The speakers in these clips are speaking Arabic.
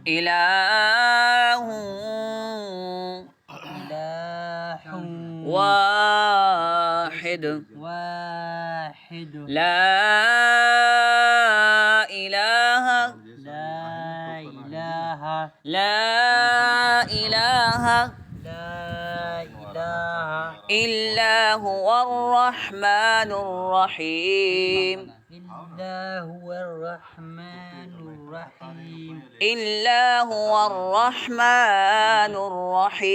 إله واحد لا إله إلا هو الرحمن الرحيم إلا هو الرحمن الرحيم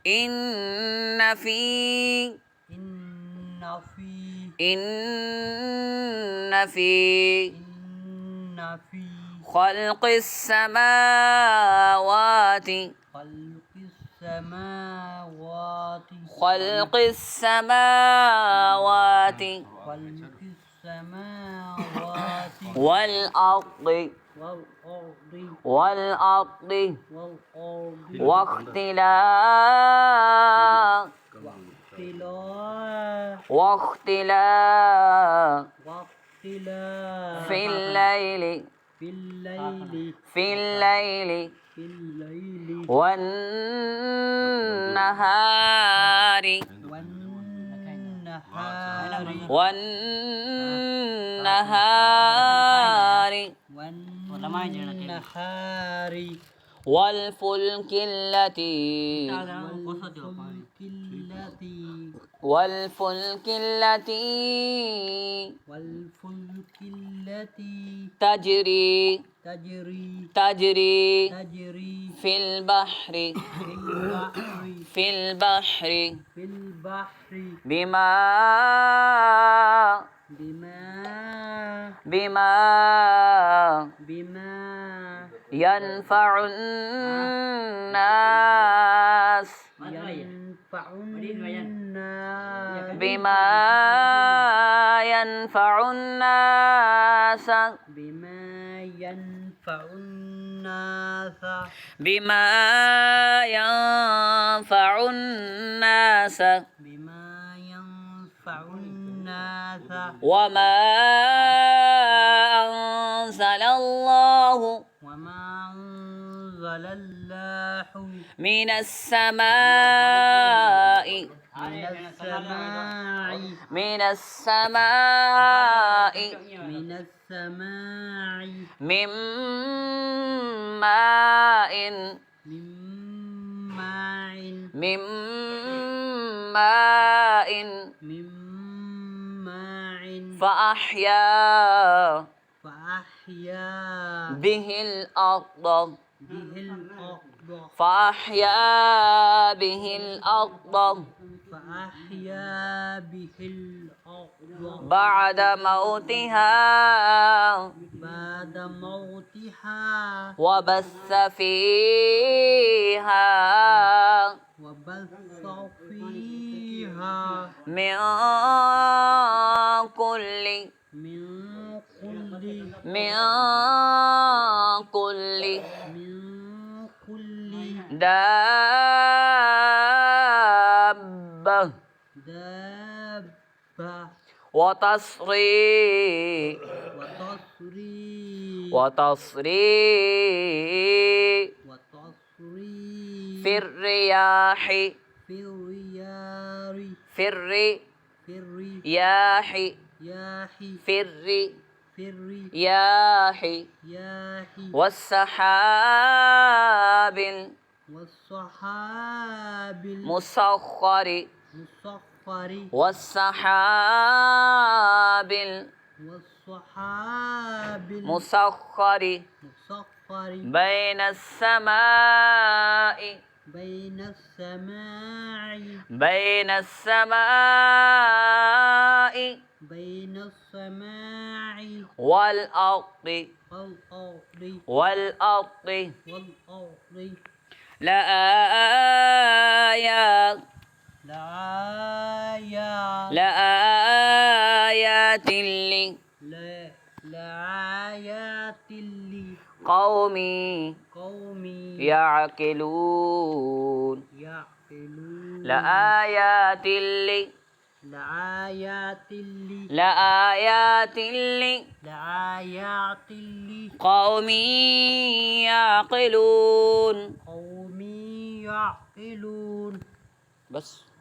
إن في خلق السماوات والأرض واختلاف في الليل والنهار والفلك التي تجري في البحر بما ينفع الناس وما أنزل الله من السماء من ماء فأحيا به الأرض بعد موتها وبث فيها من كل دابة وتصريف في الرياح والسحاب المسخر بين السماء والأرض لآيات لقوم يعقلون لآيات لآيات لقوم يعقلون. قوم يعقلون. بس.